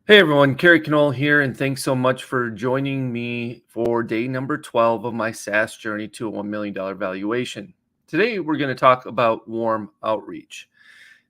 Hey everyone, Kerry Knoll here, and thanks so much for joining me for day number 12 of my SaaS journey to a $1 million valuation. Today, we're going to talk about warm outreach.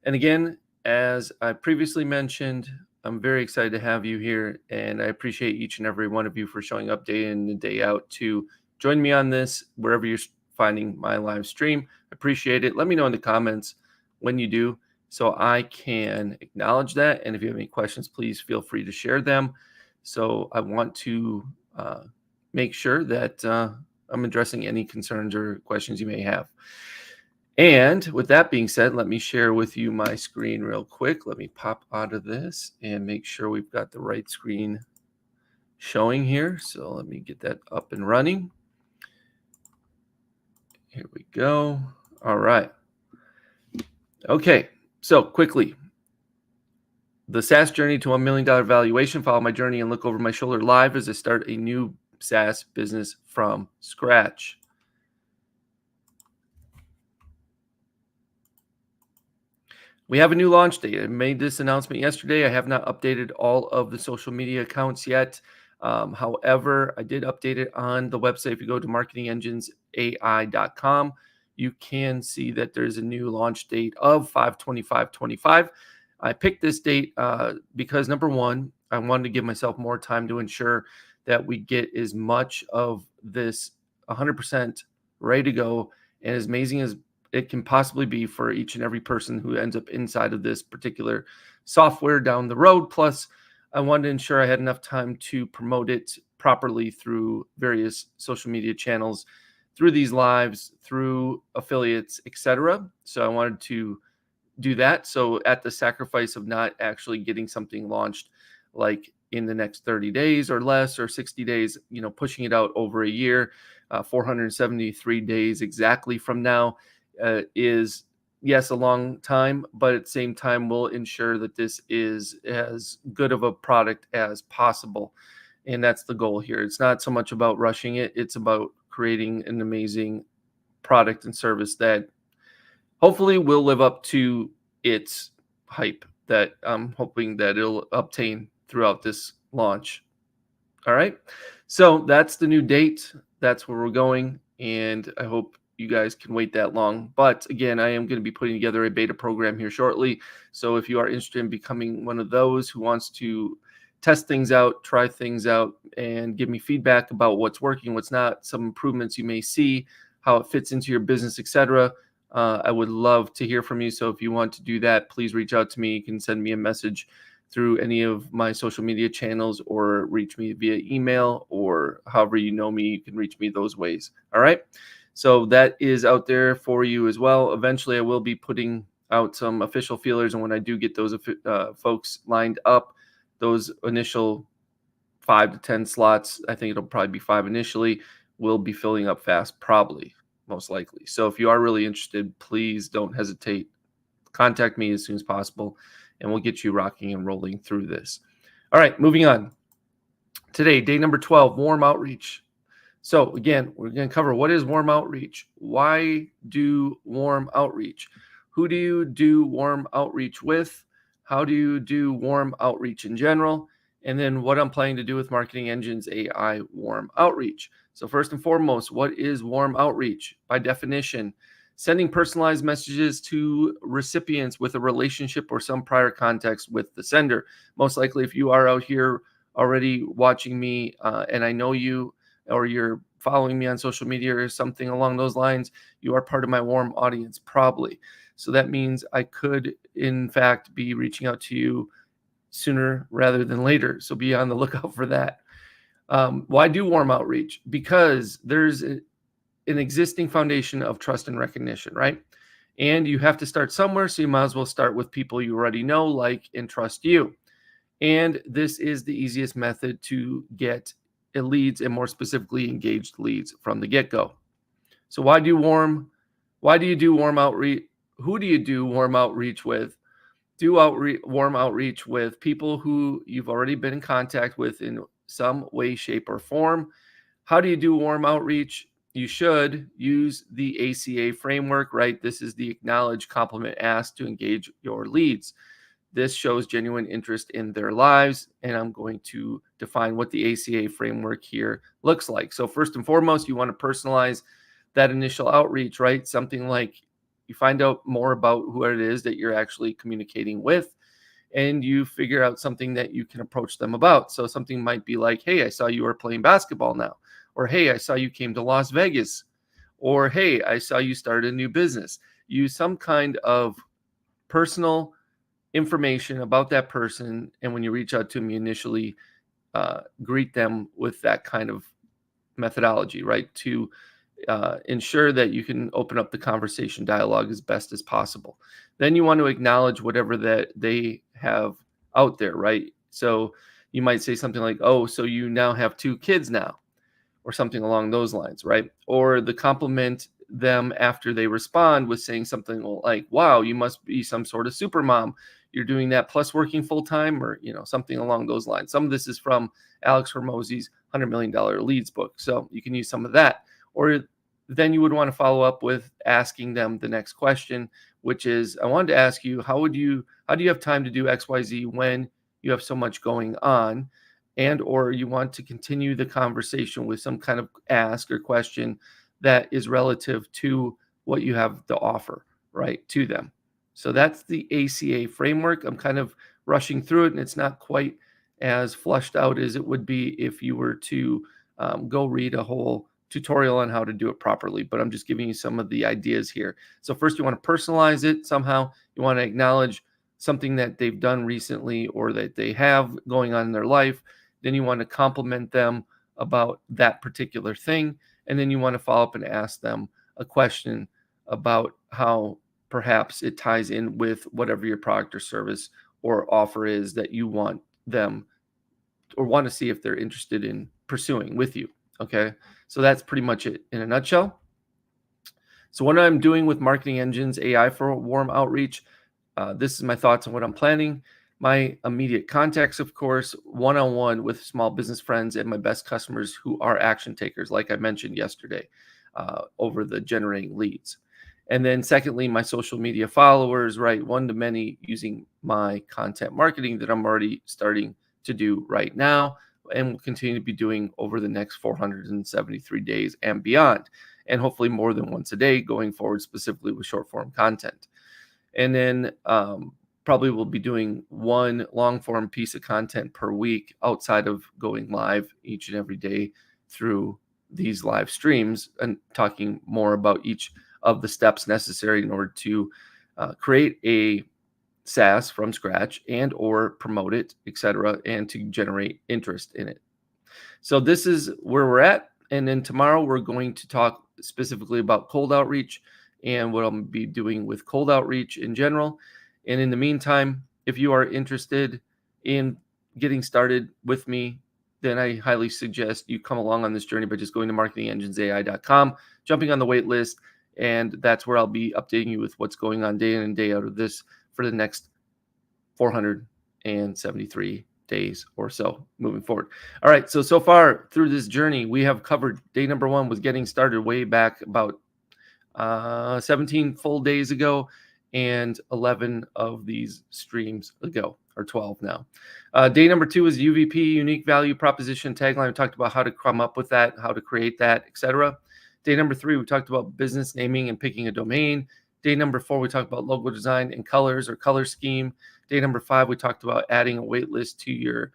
And again, as I previously mentioned, I'm very excited to have you here, and I appreciate each and every one of you for showing up day in and day out to join me on this, wherever you're finding my live stream. Appreciate it. Let me know in the comments when you do, so I can acknowledge that. And if you have any questions, please feel free to share them. So I want to make sure that I'm addressing any concerns or questions you may have. And with that being said, let me share with you my screen real quick. Let me pop out of this and make sure we've got the right screen showing here. So let me get that up and running. Here we go. All right. Okay. So quickly, the SaaS journey to $1 million valuation. Follow my journey and look over my shoulder live as I start a new SaaS business from scratch. We have a new launch date. I made this announcement yesterday. I have not updated all of the social media accounts yet. However, I did update it on the website. If you go to marketingenginesai.com, you can see that there's a new launch date of 5/25/25. I picked this date because, number one, I wanted to give myself more time to ensure that we get as much of this 100% ready to go and as amazing as it can possibly be for each and every person who ends up inside of this particular software down the road. Plus, I wanted to ensure I had enough time to promote it properly through various social media channels, through these lives, through affiliates, etc. So I wanted to do that. So at the sacrifice of not actually getting something launched like in the next 30 days or less, or 60 days, pushing it out over a year, 473 days exactly from now, is, yes, a long time, but at the same time will ensure that this is as good of a product as possible. And that's the goal here. It's not so much about rushing it. It's about creating an amazing product and service that hopefully will live up to its hype that I'm hoping that it'll obtain throughout this launch. All right. So that's the new date. That's where we're going. And I hope you guys can wait that long. But again, I am going to be putting together a beta program here shortly. So if you are interested in becoming one of those who wants to test things out, try things out, and give me feedback about what's working, what's not, some improvements you may see, how it fits into your business, etc., I would love to hear from you. So if you want to do that, please reach out to me. You can send me a message through any of my social media channels or reach me via email, or however you know me, you can reach me those ways. All right. So that is out there for you as well. Eventually, I will be putting out some official feelers. And when I do get those folks lined up, those initial 5 to 10 slots, I think it'll probably be 5 initially, will be filling up fast, probably, most likely. So if you are really interested, please don't hesitate. Contact me as soon as possible, and we'll get you rocking and rolling through this. All right, moving on. Today, day number 12, warm outreach. So again, we're going to cover what is warm outreach. Why do warm outreach? Who do you do warm outreach with? How do you do warm outreach in general? And then what I'm planning to do with Marketing Engines AI warm outreach. So first and foremost, what is warm outreach? By definition, sending personalized messages to recipients with a relationship or some prior context with the sender. Most likely, if you are out here already watching me and I know you, or you're following me on social media or something along those lines, you are part of my warm audience, probably. So that means I could, in fact, be reaching out to you sooner rather than later. So be on the lookout for that. Why do warm outreach? Because there's an existing foundation of trust and recognition, right? And you have to start somewhere. So you might as well start with people you already know, like, and trust you. And this is the easiest method to get leads, and more specifically engaged leads from the get-go. So why do you do warm outreach? Who do you do warm outreach with? Warm outreach with people who you've already been in contact with in some way, shape, or form. How do you do warm outreach? You should use the ACA framework, right? This is the acknowledge, compliment, ask to engage your leads. This shows genuine interest in their lives, and I'm going to define what the ACA framework here looks like. So first and foremost, you want to personalize that initial outreach, right? Something like you find out more about who it is that you're actually communicating with, and you figure out something that you can approach them about. So something might be like, hey, I saw you were playing basketball now, or hey, I saw you came to Las Vegas, or hey, I saw you started a new business. Use some kind of personal information about that person, and when you reach out to them, you initially greet them with that kind of methodology, right? To ensure that you can open up the conversation dialogue as best as possible. Then you want to acknowledge whatever that they have out there, right? So you might say something like, oh, so you now have 2 kids now, or something along those lines, right? Or the compliment them after they respond with saying something like, wow, you must be some sort of super mom. You're doing that plus working full time, or something along those lines. Some of this is from Alex Hormozy's $100 million leads book. So you can use some of that. Or then you would want to follow up with asking them the next question, which is, I wanted to ask you, how do you have time to do XYZ when you have so much going on? And or you want to continue the conversation with some kind of ask or question that is relative to what you have to offer, right, to them. So that's the ACA framework. I'm kind of rushing through it, and it's not quite as flushed out as it would be if you were to go read a whole tutorial on how to do it properly. But I'm just giving you some of the ideas here. So first, you want to personalize it somehow. You want to acknowledge something that they've done recently or that they have going on in their life. Then you want to compliment them about that particular thing. And then you want to follow up and ask them a question about how perhaps it ties in with whatever your product or service or offer is that you want them or want to see if they're interested in pursuing with you. Okay. So that's pretty much it in a nutshell. So what I'm doing with Marketing Engines AI for warm outreach, this is my thoughts on what I'm planning. My immediate contacts, of course, one-on-one with small business friends and my best customers who are action takers, like I mentioned yesterday, over the generating leads. And then secondly, my social media followers, right? One-to-many using my content marketing that I'm already starting to do right now and will continue to be doing over the next 473 days and beyond. And hopefully more than once a day going forward, specifically with short form content. And then probably we'll be doing one long form piece of content per week outside of going live each and every day through these live streams and talking more about each of the steps necessary in order to create a SaaS from scratch and or promote it, etc., and to generate interest in it. So this is where we're at. And then tomorrow we're going to talk specifically about cold outreach and what I'll be doing with cold outreach in general. And in the meantime, if you are interested in getting started with me, then I highly suggest you come along on this journey by just going to marketingenginesai.com, jumping on the wait list, and that's where I'll be updating you with what's going on day in and day out of this for the next 473 days or so moving forward. All right. So far through this journey, we have covered day number 1 was getting started way back about 17 full days ago and 11 of these streams ago, or 12 now. Day number 2 is UVP, unique value proposition tagline. We talked about how to come up with that, how to create that, etc. Day number 3, we talked about business naming and picking a domain. Day number 4, we talked about logo design and colors or color scheme. Day number 5, we talked about adding a wait list to your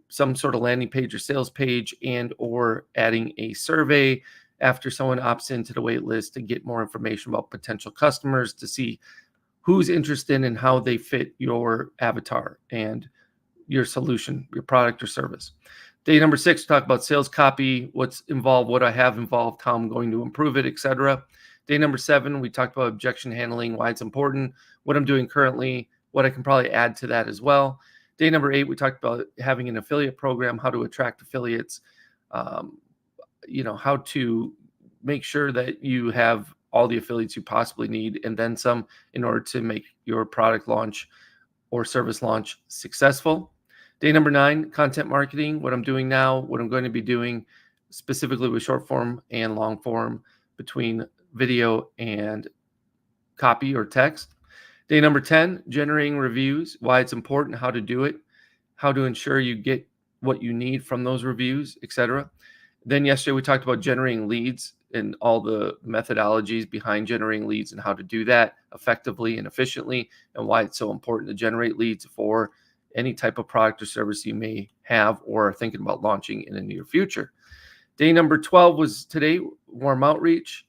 some sort of landing page or sales page, and or adding a survey after someone opts into the wait list to get more information about potential customers, to see who's interested and how they fit your avatar and your solution, your product or service. Day number 6, talk about sales copy, what's involved, what I have involved, how I'm going to improve it, etc. Day number 7, we talked about objection handling, why it's important, what I'm doing currently, what I can probably add to that as well. Day number 8, we talked about having an affiliate program, how to attract affiliates, how to make sure that you have all the affiliates you possibly need and then some in order to make your product launch or service launch successful. Day number 9, content marketing, what I'm doing now, what I'm going to be doing specifically with short form and long form between video and copy or text. Day number 10, generating reviews, why it's important, how to do it, how to ensure you get what you need from those reviews, etc. Then yesterday we talked about generating leads and all the methodologies behind generating leads and how to do that effectively and efficiently, and why it's so important to generate leads for any type of product or service you may have or are thinking about launching in the near future. Day number 12 was today, warm outreach.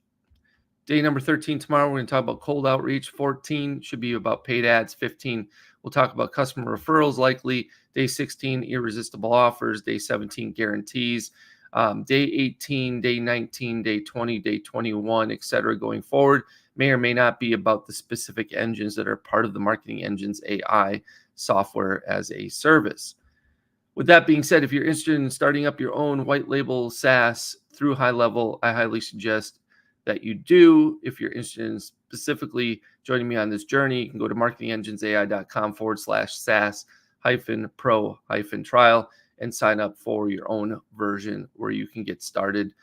Day number 13 tomorrow, we're going to talk about cold outreach. 14 should be about paid ads. 15, we'll talk about customer referrals likely. Day 16, irresistible offers. Day 17, guarantees. Day 18, day 19, day 20, day 21, etc. going forward may or may not be about the specific engines that are part of the Marketing Engines AI software as a service. With that being said, if you're interested in starting up your own white label SaaS through High Level, I highly suggest that you do. If you're interested in specifically joining me on this journey, you can go to marketingengesai.com/SaaS-pro-trial and sign up for your own version where you can get started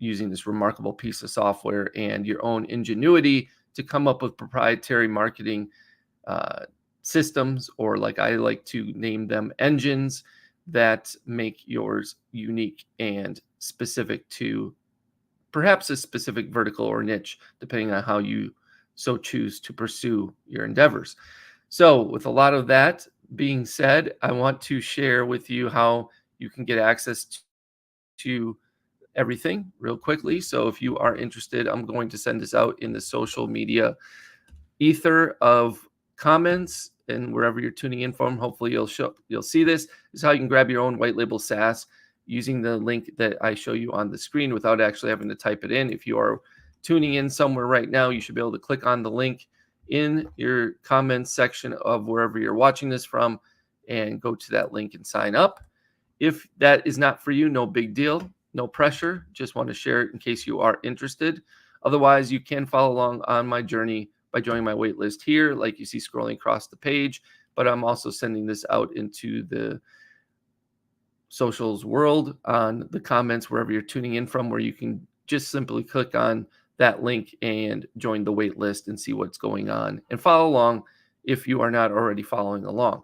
using this remarkable piece of software and your own ingenuity to come up with proprietary marketing systems, or like I like to name them, engines that make yours unique and specific to perhaps a specific vertical or niche, depending on how you so choose to pursue your endeavors. So with a lot of that being said, I want to share with you how you can get access to everything real quickly. So if you are interested, I'm going to send this out in the social media ether of comments and wherever you're tuning in from. Hopefully you'll see this. This is how you can grab your own white label SaaS using the link that I show you on the screen without actually having to type it in. If you are tuning in somewhere right now, you should be able to click on the link in your comments section of wherever you're watching this from and go to that link and sign up. If that is not for you, no big deal, no pressure. Just want to share it in case you are interested. Otherwise, you can follow along on my journey by joining my waitlist here, like you see scrolling across the page. But I'm also sending this out into the socials world on the comments wherever you're tuning in from, where you can just simply click on that link and join the wait list and see what's going on and follow along if you are not already following along.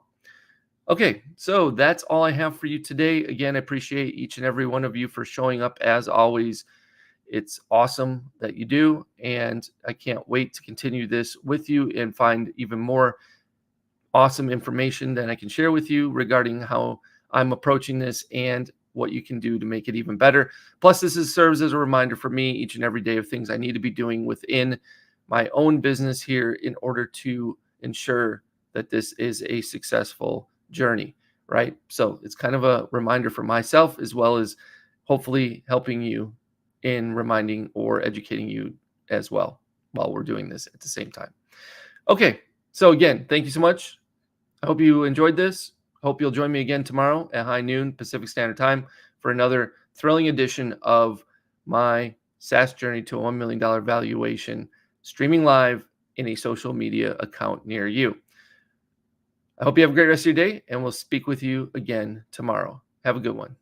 Okay, so that's all I have for you today. Again, I appreciate each and every one of you for showing up as always. It's awesome that you do, and I can't wait to continue this with you and find even more awesome information that I can share with you regarding how I'm approaching this and what you can do to make it even better. Plus, serves as a reminder for me each and every day of things I need to be doing within my own business here in order to ensure that this is a successful journey, right? So it's kind of a reminder for myself, as well as hopefully helping you in reminding or educating you as well while we're doing this at the same time. Okay, so again, thank you so much. I hope you enjoyed this. Hope you'll join me again tomorrow at high noon Pacific Standard Time for another thrilling edition of my SaaS journey to a $1 million valuation, streaming live in a social media account near you. I hope you have a great rest of your day, and we'll speak with you again tomorrow. Have a good one.